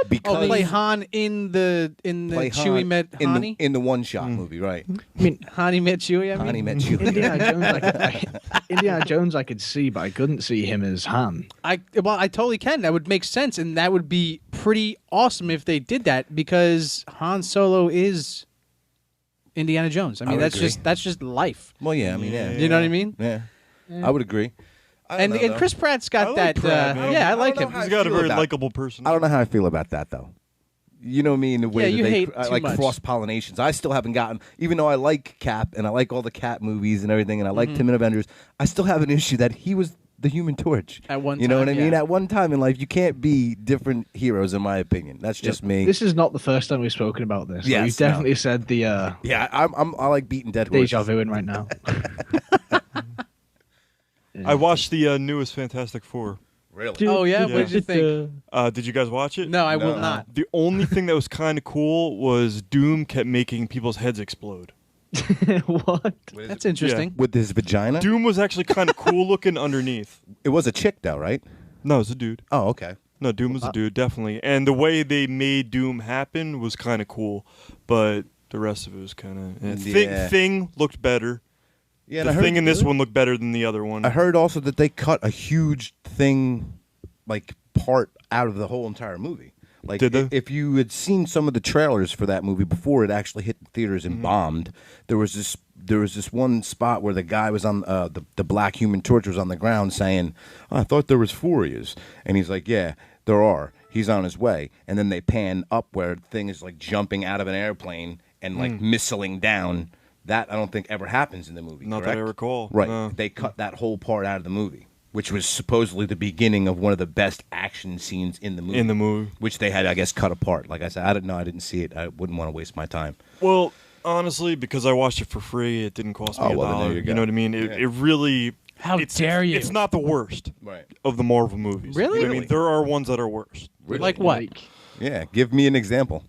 Because Play Han in the play Chewie Han met Hani? in the one-shot movie, right? I mean, Hani met Chewie, I mean? Hani met Chewie. Indiana Jones, I could see, but I couldn't see him as Han. I totally can. That would make sense, and that would be pretty awesome if they did that, because Han Solo is Indiana Jones. I mean, would that's agree. just life. Well, yeah, I mean, yeah. You know what I mean? Yeah. I would agree. I don't And know, and though. Chris Pratt's got I like that. Pratt, man. Yeah, I like I don't him. know how He's got a feel very about- likable person. I don't know how I feel about that, though. You know me in the way Yeah, you that hate I too like much. cross-pollinations. I still haven't gotten, even though I like Cap and I like all the Cap movies and everything, and I like Tim in Avengers, I still have an issue that he was the Human Torch. At one You know time, what I mean? yeah. At one time in life, you can't be different heroes, in my opinion. That's just me. This is not the first time we've spoken about this. Yes, We've definitely said the yeah, I like beating dead horses. deja vu in right now. I watched the newest Fantastic Four. Really? Oh yeah, Yeah. what did you think? Did you guys watch it? No, I will No. not. The only thing that was kind of cool was Doom kept making people's heads explode. What? That's interesting. With his vagina? Doom was actually kind of cool looking underneath. It was a chick, though, right? No, it's a dude. Oh, okay. No, Doom was a dude, definitely. And the way they made Doom happen was kind of cool, but the rest of it was kind of... Yeah. Thing looked better. Yeah, The Thing in this one looked better than the other one. I heard also that they cut a huge thing, like, part out of the whole entire movie. Like, Did they? if you had seen some of the trailers for that movie before it actually hit the theaters and bombed, there was this one spot where the guy was on the black Human Torch was on the ground saying, "Oh, I thought there was 4 of yous," and he's like, "Yeah, there are. He's on his way." And then they pan up where the thing is like jumping out of an airplane and like missiling down. That I don't think ever happens in the movie. Not correct? that I recall. Right. No. They cut that whole part out of the movie, which was supposedly the beginning of one of the best action scenes in the movie. Which they had, I guess, cut apart. Like I said, I didn't know. I didn't see it. I wouldn't want to waste my time. Well, honestly, because I watched it for free, it didn't cost me Oh, well, then $1. there you go. Know what I mean? It really... How dare you? It's not the worst Right. of the Marvel movies. Really? I mean, there are ones that are worse. Like what? Yeah. Give me an example.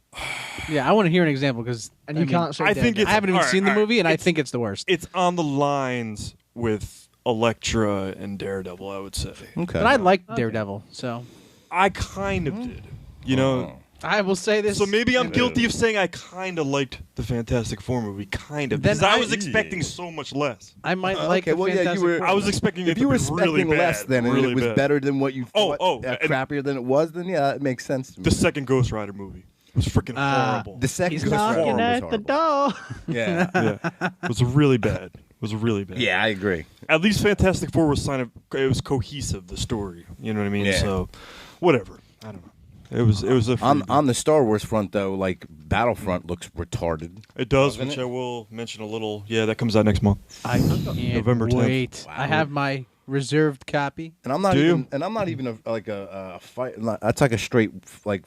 Yeah, I want to hear an example because And you can't say I think Daredevil. I haven't even Alright, seen the alright. movie, and I It's- think it's the worst. It's on the lines with Elektra and Daredevil, I would say. Okay. But I liked Daredevil, so I kind of did. You know? I will say this. So maybe I'm guilty of saying I kind of liked the Fantastic Four movie, kind of. Then Because I I- was expecting so much less. I might like okay, the well, yeah, you Fantastic were- Four. I was expecting it If to you were be really expecting bad. less then, and really it was bad. better than what you thought, and- crappier than it was, then yeah, it makes sense to me. The second Ghost Rider movie was freaking horrible. The second He's Ghost Rider knocking was at the horrible. door. Yeah. Yeah, it was really bad. was really bad. Yeah, I agree. At least Fantastic Four was it was cohesive, the story. You know what I mean? Yeah. So, whatever. I don't know. It was a on the Star Wars front though, like Battlefront looks retarded. It does, Doesn't which it? I will mention a little. Yeah, that comes out next month. I can't November 10th. wait. Wow. I have my reserved copy. And I'm not Do you? even and I'm not even a fight. That's like a straight like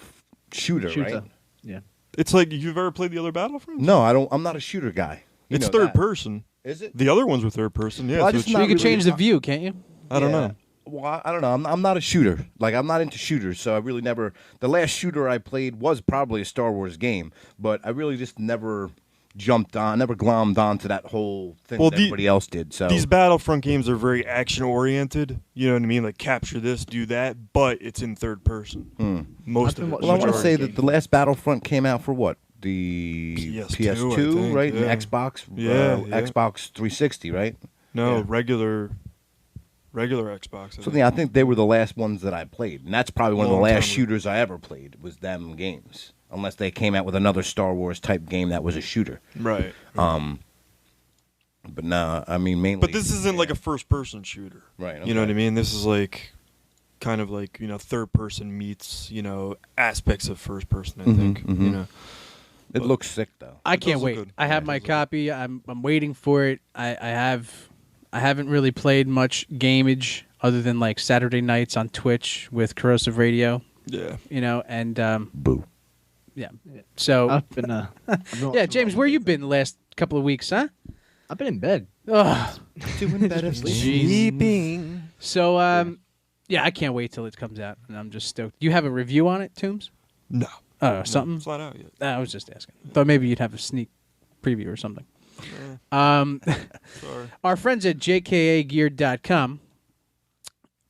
shooter, right? Yeah. It's like you've ever played the other Battlefront? No, I don't. I'm not a shooter guy. You It's know third that. person. Is it? The other ones were third person. Yeah, Well, I so just it's- So you can really- change the view, can't you? I don't Yeah. know. Well, I don't know. I'm not a shooter. Like I'm not into shooters, so I really never. The last shooter I played was probably a Star Wars game, but I really just never jumped on, never glommed onto that whole thing Well, that everybody else did. So These Battlefront games are very action oriented. You know what I mean? Like capture this, do that, but it's in third person. Most I've of been it. watching well, I want to Majority say game. that the last Battlefront came out for what? The PS2, I PS2, think, right? yeah. And Xbox, Yeah, yeah. Xbox 360, right? No, Yeah. regular Xbox. So yeah, I think they were the last ones that I played, and that's probably one of the Long time last ago. shooters I ever played was them games. Unless they came out with another Star Wars type game that was a shooter. Right. But no, I mean mainly. But this isn't like a first person shooter. Right, You know what I okay. mean? This is like kind of like, third person meets, aspects of first person, I think. You know. It looks sick though. I It can't does look wait. good. I have Yeah, it my does look copy. I'm waiting for it. I haven't really played much gameage other than like Saturday nights on Twitch with Corrosive Radio. Yeah. And Boo. yeah. So I've been. yeah, James, where you been the last couple of weeks, huh? I've been in bed. Ugh. Doing better Sleeping. So yeah, I can't wait till it comes out, and I'm just stoked. You have a review on it, Toombs? No. Oh, something. It's not out yet. I was just asking. Thought maybe you'd have a sneak preview or something. Sorry. Our friends at jkagear.com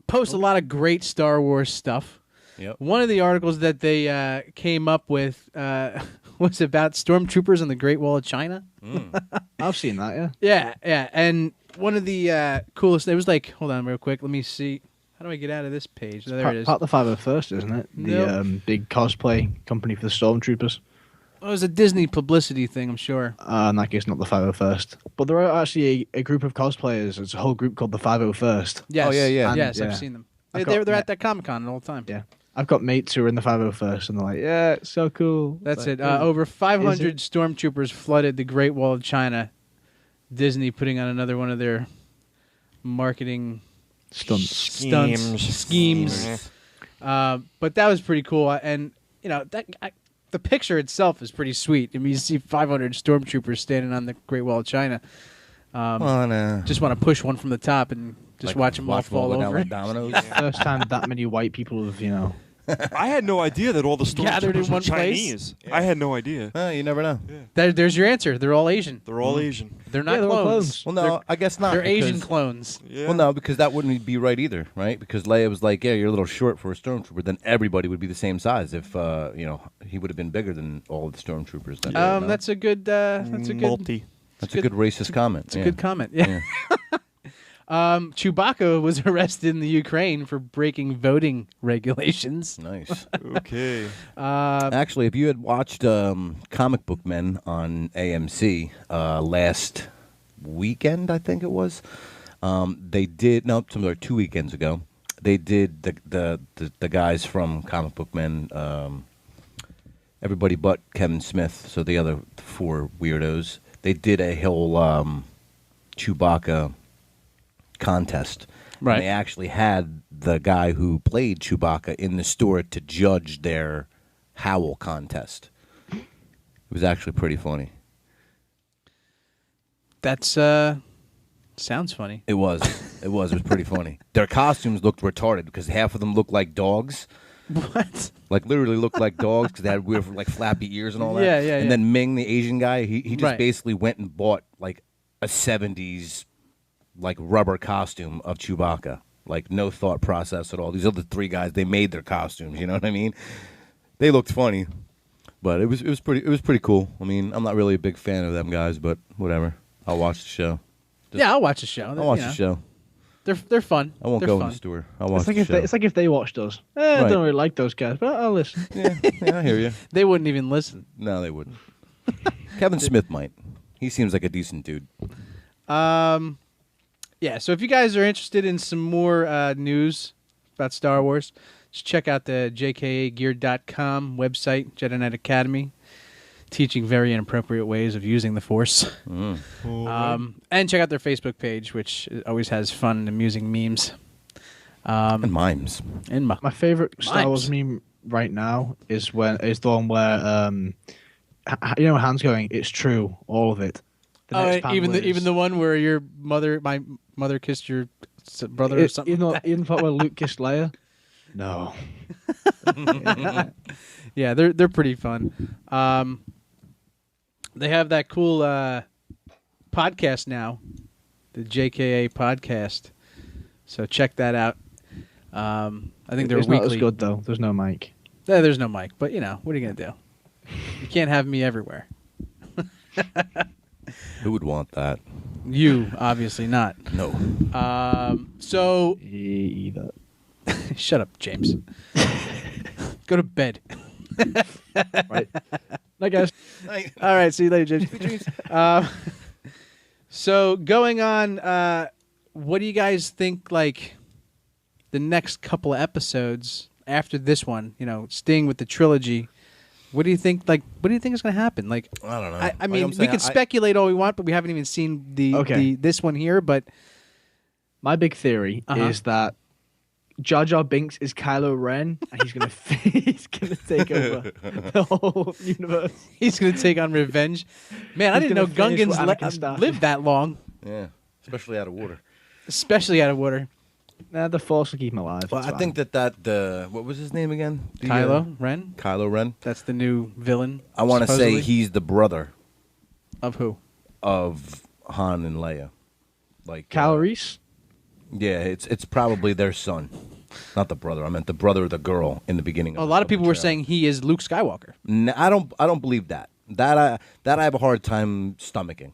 post a lot of great Star Wars stuff. Yep. One of the articles that they came up with was about stormtroopers on the Great Wall of China. I've seen that. Yeah. Yeah, yeah. And one of the coolest, it was like, hold on real quick. Let me see. How do I get out of this page? There it is. Part of the 501st, isn't it? The Nope. big cosplay company for the stormtroopers. It was a Disney publicity thing, I'm sure. In that case, not the 501st. But there are actually a group of cosplayers. It's a whole group called the 501st. Yes. Oh, yeah, yeah. Yes, And, I've yeah. seen them. I've They're got- at that Comic-Con all the time. Yeah. I've got mates who are in the 501st, and they're like, yeah, it's so cool. That's Like, it. Over 500 it? stormtroopers flooded the Great Wall of China. Disney putting on another one of their marketing Stunts. schemes. But that was pretty cool, and the picture itself is pretty sweet. I mean, you see 500 stormtroopers standing on the Great Wall of China. Well, no. Just want to push one from the top and just watch them all fall down over. like dominoes. First time that many white people have, I had no idea that all the Gathered in stormtroopers were one place? Chinese. I had no idea. You never know. There's your answer. They're all Asian. They're all Asian. They're not they're all clones. clones. Well, no, I guess not. They're Asian because- clones. Yeah. Well, no, because that wouldn't be right either, right? Because Leia was like, "Yeah, you're a little short for a stormtrooper." Then everybody would be the same size if he would have been bigger than all of the stormtroopers. Then, no? That's a good. That's a good. Multi. That's a good racist comment. It's a good comment. Yeah. Chewbacca was arrested in the Ukraine for breaking voting regulations. Nice. Okay. Actually, if you had watched Comic Book Men on AMC last weekend, I think it was, they did some 2 weekends ago. They did the guys from Comic Book Men, everybody but Kevin Smith, so the other 4 weirdos. They did a whole Chewbacca contest. Right. And they actually had the guy who played Chewbacca in the store to judge their howl contest. It was actually pretty funny. That's sounds funny. It was. It was pretty funny. Their costumes looked retarded because half of them looked like dogs. What? Like literally looked like dogs because they had weird like flappy ears and all that. Yeah, yeah, And yeah. then Ming, the Asian guy, he just Right. basically went and bought like a 70s like rubber costume of Chewbacca. Like no thought process at all. These other 3 guys, they made their costumes. You know what I mean? They looked funny, but it was pretty cool. I mean, I'm not really a big fan of them guys, but whatever. I'll watch the show. Yeah, I'll watch the show. I'll watch the show. They're fun. I won't They're go fun. in the store. I'll watch It's like the show. it's like if they watched us. I Right. don't really like those guys, but I'll listen. Yeah, I hear you. They wouldn't even listen. No, they wouldn't. Kevin Smith might. He seems like a decent dude. Yeah, so if you guys are interested in some more news about Star Wars, just check out the jkagear.com website, Jedi Knight Academy, teaching very inappropriate ways of using the Force. And check out their Facebook page, which always has fun and amusing memes. And mimes. And My favorite Star Mimes. Wars meme right now is the one where Han's going, "It's true, all of it." The next panel even is- the one where my mother kissed your brother or something. Even the part where Luke kissed Leia. No. Yeah, they're pretty fun. They have that cool podcast now, the JKA podcast. So check that out. I think they're It's weekly. not as good though. There's no mic. There's no mic, but what are you gonna do? You can't have me everywhere. Who would want that? You obviously not. No. So Either. shut up, James. Go to bed. Right. Night, guys. All right, see you later, James. So going on, what do you guys think? Like the next couple of episodes after this one, staying with the trilogy. What do you think? What do you think is going to happen? Like, I don't know. I Like mean, I'm we saying, can speculate all we want, but we haven't even seen this one here. But My big theory is that Jar Jar Binks is Kylo Ren, and he's gonna take over the whole universe. he's going to take on revenge. Man, I He's didn't know gonna finish what Gungans Anakin started. lived that long, Yeah, especially out of water. especially out of water. Nah, the Force will keep him alive. Well, it's I fine. think that what was his name again? Kylo Ren. Kylo Ren. That's the new villain. I want to say supposedly. he's the brother Of who? of Han and Leia. Like Cal Reese. Yeah, it's probably their son, not the brother. I meant the brother of the girl in the beginning. A lot of people were saying he is Luke Skywalker. I don't believe that. That I have a hard time stomaching.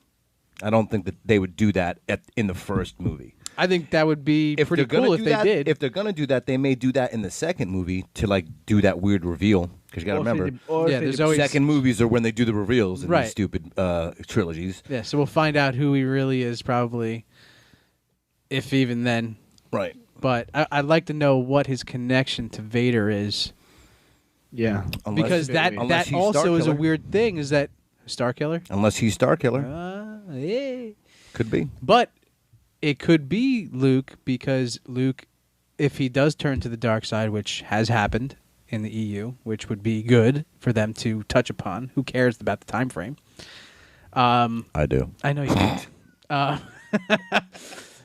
I don't think that they would do that in the first movie. I think that would be pretty cool if they did. If they're gonna do that, they may do that in the second movie to do that weird reveal. Because you got to remember, there's always second movies are when they do the reveals in Right. these stupid trilogies. Yeah, so we'll find out who he really is probably, if even then. Right. But I'd like to know what his connection to Vader is, Yeah. because that he's also is a Starkiller. weird thing. Is that Starkiller? Unless he's Starkiller, Yeah. could be. But it could be Luke, because Luke, if he does turn to the dark side, which has happened in the EU, which would be good for them to touch upon. Who cares about the time frame? I do. I know you don't.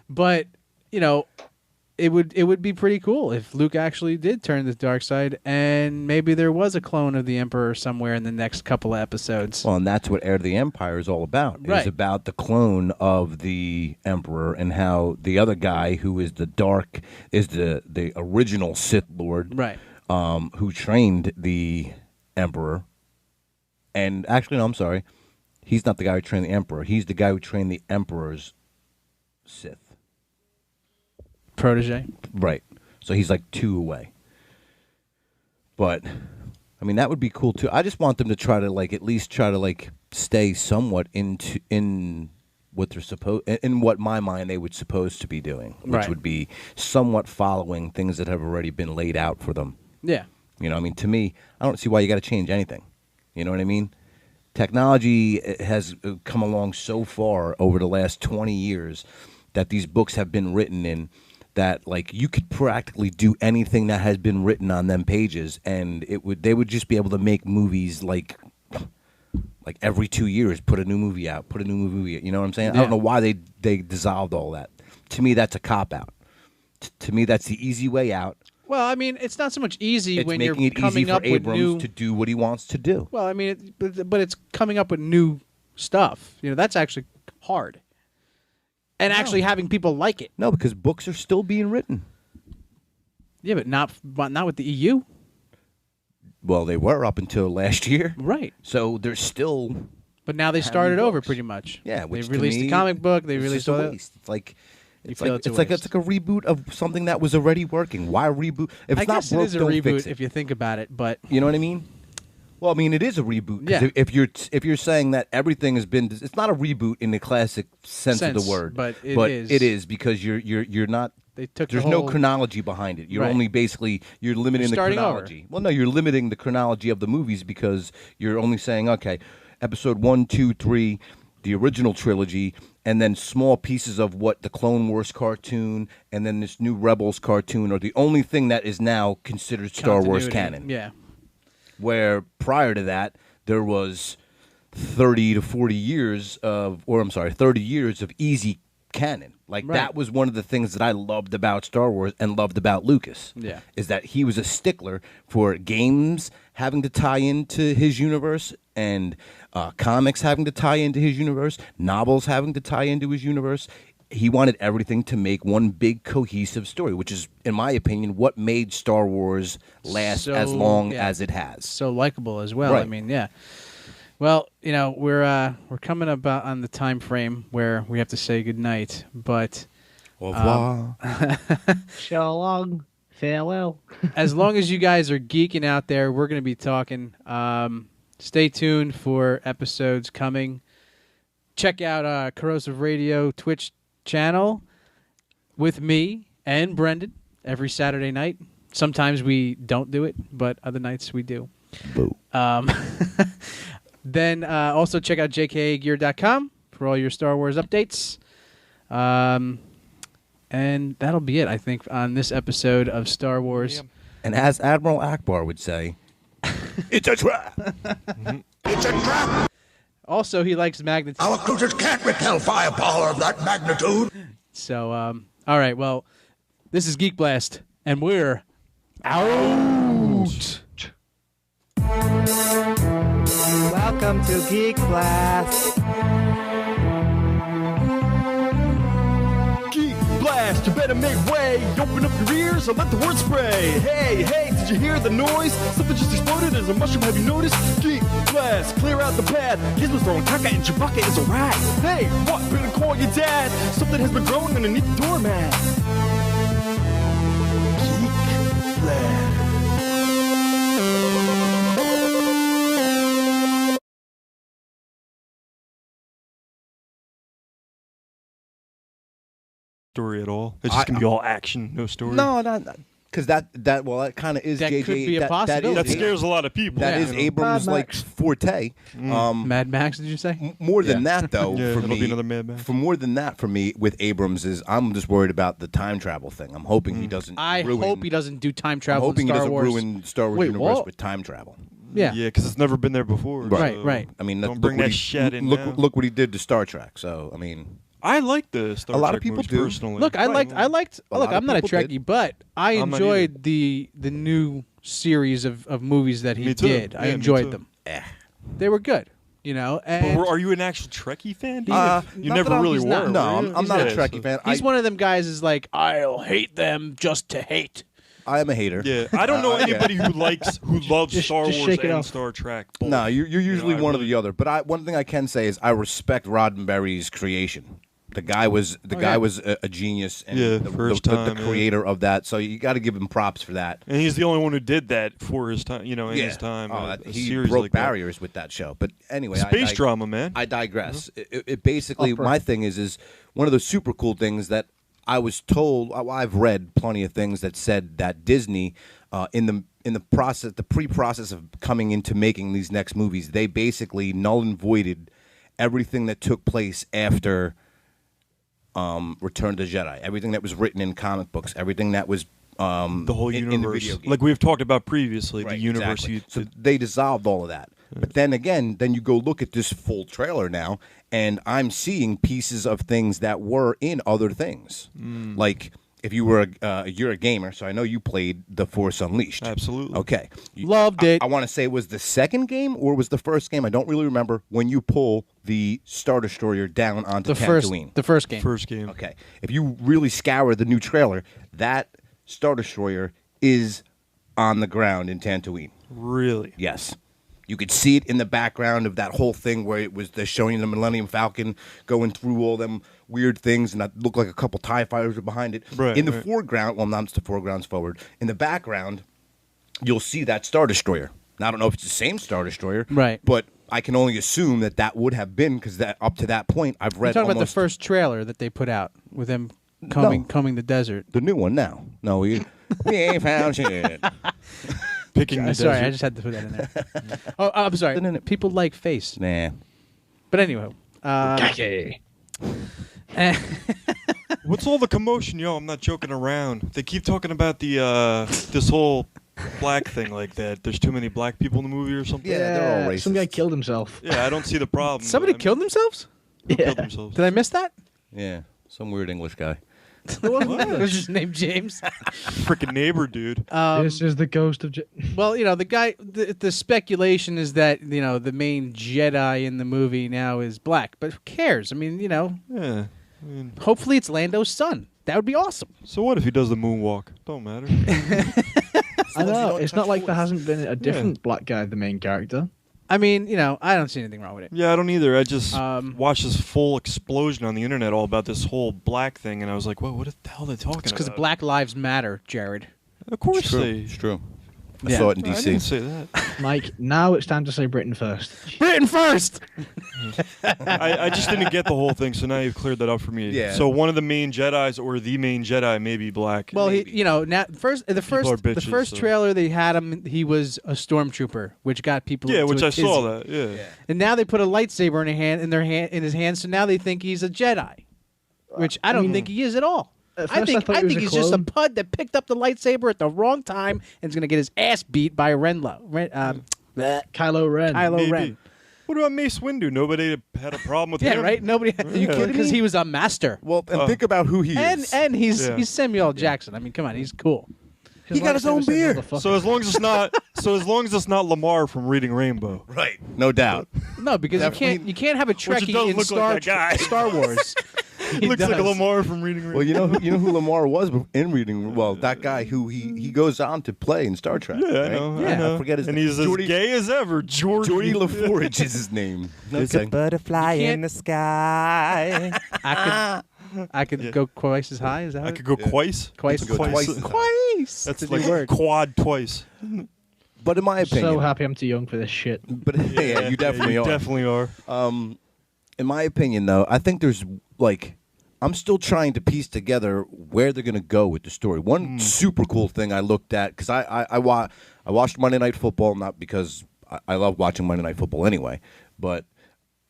But it would be pretty cool if Luke actually did turn to the dark side, and maybe there was a clone of the Emperor somewhere in the next couple of episodes. Well, and that's what Heir to the Empire is all about. Right. It's about the clone of the Emperor and how the other guy, who is the original Sith Lord, Right. Who trained the Emperor. And actually, no, I'm sorry. He's not the guy who trained the Emperor. He's the guy who trained the Emperor's Sith. Protege. Right. So he's like 2 away. But I mean, that would be cool too. I just want them to try to at least try to stay somewhat in what they're in what my mind they would supposed to be doing, which Right. would be somewhat following things that have already been laid out for them. Yeah. I mean, to me, I don't see why you got to change anything. You know what I mean? Technology has come along so far over the last 20 years that these books have been written in that you could practically do anything that has been written on them pages, and they would just be able to make movies like every 2 years, put a new movie out. You know what I'm saying? I Yeah. don't know why they dissolved all that. To me, that's a cop out. To me, that's the easy way out. Well, I mean, it's not so much easy It's when making you're it easy coming for up with Abrams new. to do what he wants to do. Well, I mean, but it's coming up with new stuff. That's actually hard, and actually having people like it. No, because books are still being written. Yeah, but not with the EU. Well, they were up until last year. Right. So they're still. But now they Having started over books. pretty much. Yeah, they which to released me, the comic book. They it's released just all a that. waste. It's like You it's feel like it's a it's like waste. it's like a reboot of something that was already working. Why reboot? If it's I not guess broke, it is a don't reboot fix it. if you think about it. But You know what I mean? Well, I mean, it is a reboot. 'Cause Yeah. If you're saying that everything has been, it's not a reboot in the classic sense of the word, but it is. It is because you're not. They took There's the no whole- chronology behind it. You're Right. only basically you're limiting the starting over. chronology. Well, no, you're limiting the chronology of the movies because you're only saying, okay, episode 1, 2, 3, the original trilogy, and then small pieces of what the Clone Wars cartoon and then this new Rebels cartoon are the only thing that is now considered Star Wars Continuity. canon. Yeah. Where prior to that there was 30 to 40 years of, or I'm sorry, 30 years of easy canon. Like Right. that was one of the things that I loved about Star Wars and loved about Lucas. Yeah. Is that he was a stickler for games having to tie into his universe and comics having to tie into his universe, novels having to tie into his universe. He wanted everything to make one big cohesive story, which is, in my opinion, what made Star Wars last as long as it has. So likable as well. I Right. mean, yeah. Well, we're coming up on the time frame where we have to say goodnight, but Au revoir. So long. Farewell. as long as you guys are geeking out there, we're going to be talking. Stay tuned for episodes coming. Check out Corrosive Radio Twitch channel with me and Brendan every Saturday night. Sometimes we don't do it, but other nights we do. Boo. Then also check out jkagear.com for all your Star Wars updates. And that'll be it, I think, on this episode of Star Wars. And as Admiral Akbar would say, it's a trap. It's a trap! Also, he likes magnets. Our cruisers can't repel firepower of that magnitude. So, all right, well, this is Geek Blast, and we're out. Welcome to Geek Blast. Geek Blast, you better make way. Open up your ears and let the word spray. Hey, hey, did you hear the noise? Something just exploded as a mushroom, have you noticed? Geek Blast, clear out the path. Gizmo's throwing caca and Chewbacca is a rat. Hey, what? Better call your dad. Something has been growing underneath the doormat. Geek Blast. Story at all. It's just gonna be all action, no story. No, not because that kind of is That JJ. could be a that possibility. That scares a lot of people. That Yeah. is Abrams' like forte. Mad Max, did you say? More than that, though, Yeah, for it'll me, be another Mad Max. for more than that, for me with Abrams is I'm just worried about the time travel thing. I'm hoping he doesn't. I ruin, hope he doesn't do time I'm travel in hoping he Star doesn't Wars. ruin Star Wars Wait, universe what? with time travel. Yeah. Yeah, because it's never been there before. Right, so right. I mean, don't look bring what that he- shit in look, now. look what he did to Star Trek. So I mean, I like the Star A lot Trek of people movies do. personally. Look, I liked. A Look, lot of I'm not a people Trekkie, did. but I I'm not enjoyed the new series of movies that he Me too. did. I Yeah, me enjoyed too. them. eh. They were good, and But are you an actual Trekkie fan? dude? Not you that never I'm- really he's were. not. No, were you? I'm not a Yeah, Trekkie so- fan. he's one of them guys is like, I'll hate them just to hate. I am a hater. Yeah, I don't know Yeah. anybody who loves just Star Wars shake it and off. Star Trek. both. No, you're usually I one or really- the other. But one thing I can say is I respect Roddenberry's creation. The guy was a genius and Yeah, the, for his the time, creator of that. So you got to give him props for that. And he's the only one who did that for his time. In his time. Oh, a he series broke like that. barriers with that show. But anyway, Space drama, man. I digress. It basically, my thing is one of the super cool things that I was told. I've read plenty of things that said that Disney, in the process, the pre-process of coming into making these next movies, they basically null and voided everything that took place after Return of the Jedi. Everything that was written in comic books. Everything that was the whole in universe, the video game. like we've talked about previously, Right, the universe. exactly. So they dissolved all of that. But then again, then you go look at this full trailer now, and I'm seeing pieces of things that were in other things. Like if you were you're a gamer, so I know you played The Force Unleashed. Absolutely. Okay. Loved it. I want to say it was the second game or was the first game. I don't really remember when you pull the Star Destroyer down onto Tatooine. The first game. First game. Okay. If you really scour the new trailer, that Star Destroyer is on the ground in Tatooine. Really? Yes. You could see it in the background of that whole thing where it was they're showing the Millennium Falcon going through all them weird things, and that looked like a couple TIE fighters were behind it. Right, foreground, well, not the foreground's forward. In the background, you'll see that Star Destroyer. Now, I don't know if it's the same Star Destroyer, Right. But I can only assume that would have been because that up to that point I've read. You're talking about the almost first trailer that they put out with him combing the desert. the new one now. No, we ain't found shit. Picking the Sorry, desert. I just had to put that in there. Oh, I'm sorry. People like face. Nah. But anyway. What's all the commotion, yo? I'm not joking around. They keep talking about the this whole black thing like that. There's too many black people in the movie or something. Yeah, they're all racist. Some guy killed himself. Yeah, I don't see the problem. Somebody but I mean, killed themselves? who killed themselves? Did I miss that? Yeah, some weird English guy. Was his name James? Freaking neighbor, dude. This is the ghost of. Well, the guy. The speculation is that the main Jedi in the movie now is black, but who cares? I mean, Yeah. I mean, hopefully it's Lando's son. That would be awesome. so what if he does the moonwalk? Don't matter. I know. It's not like there hasn't been a different black guy, the main character. I mean, I don't see anything wrong with it. Yeah, I don't either. I just watched this full explosion on the internet all about this whole black thing, and I was like, "What? What the hell are they talking It's because about?" Black Lives Matter, Jared. Of course they. It's true. I Yeah. saw it in I D.C. didn't say that. Mike, now it's time to say Britain first. Britain first. I just didn't get the whole thing, so now you've cleared that up for me. Yeah. So one of the main Jedis or the main Jedi may be black. Well, Maybe. he, now the are first bitches, so- trailer they had him. He was a stormtrooper, which got people. yeah, into which a I saw tizzy. that. Yeah. And now they put a lightsaber in his hand, so now they think he's a Jedi, which I don't think he is at all. At I first think thought he was a he's just a clone. pud that picked up the lightsaber at the wrong time and is going to get his ass beat by Kylo Kylo Ren. Maybe. Ren. What about Mace Windu? Nobody had a problem with Yeah, him. right. Nobody. you kidding Because me? he was a master. Well, and think about who he And is. he's Samuel L. Jackson. I mean, come on, he's cool. He got his own beer. So as long as it's not Lamar from Reading Rainbow. Right, no doubt. No, because Definitely- you can't have a it Trekkie does in look like that guy. Star Wars. He Looks like does. Lamar from Reading Rainbow. Well, you know who Lamar was in reading. Well, that guy who he goes on to play in Star Trek. Yeah, I right? know. Yeah. I know. I forget his and name. he's as Geordie- gay as ever. Geordie LaForge is his name. There's a butterfly You can't- in the sky. I could go twice as high. Is that I what? could go twice. Twice. You could go twice. Twice. That's a like new word. quad twice. But in my opinion, So happy I'm too young for this shit. But yeah, you definitely you are. definitely are. In my opinion, though, I think there's I'm still trying to piece together where they're going to go with the story. One super cool thing I looked at because I watched Monday Night Football, not because I love watching Monday Night Football anyway, but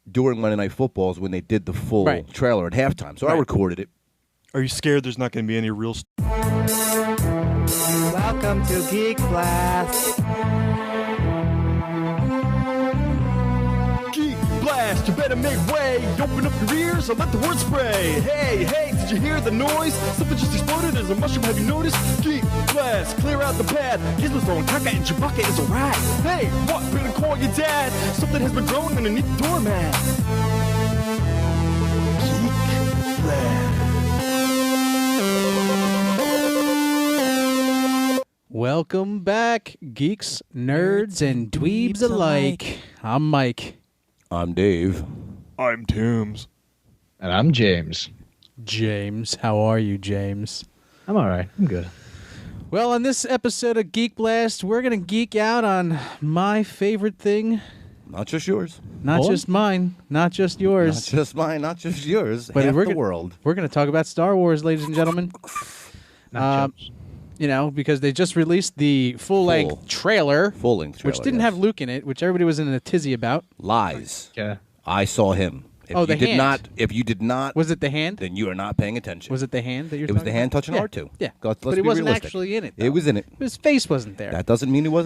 during Monday Night Football is when they did the full Right. trailer at halftime. So I recorded it. Are you scared there's not going to be any real Welcome to Geek Blast. Geek Blast, you better make way. Open up your ears and let the word spray. Hey, did you hear the noise? Something just exploded as a mushroom, have you noticed? Geek Blast, clear out the path. Gizmo's throwing caca and Chewbacca is a rat. Hey, what? Better call your dad. Something has been growing underneath the doormat. Geek Blast. Welcome back, geeks, nerds, and dweebs alike. I'm Mike. I'm Dave. I'm Toombs. And I'm James. James, how are you, James? I'm all right. I'm good. Well, on this episode of Geek Blast, we're going to geek out on my favorite thing. Not just yours. Not What? just mine, not just yours. Not just mine, not just yours. But half we're the gonna- world. We're going to talk about Star Wars, ladies and gentlemen. Not James. Because they just released the full-length trailer, Full-length trailer, which didn't yes. have Luke in it, which everybody was in a tizzy about. Lies. Yeah. I saw him. If Oh, the you did hand. not, if you did not, Was it the hand? then you are not paying attention. Was it the hand that you're It was talking the hand about? touching Yeah. R2. Yeah. Let's But it be wasn't realistic. actually in it, It though. was in it. His face wasn't there. That doesn't mean it wasn't.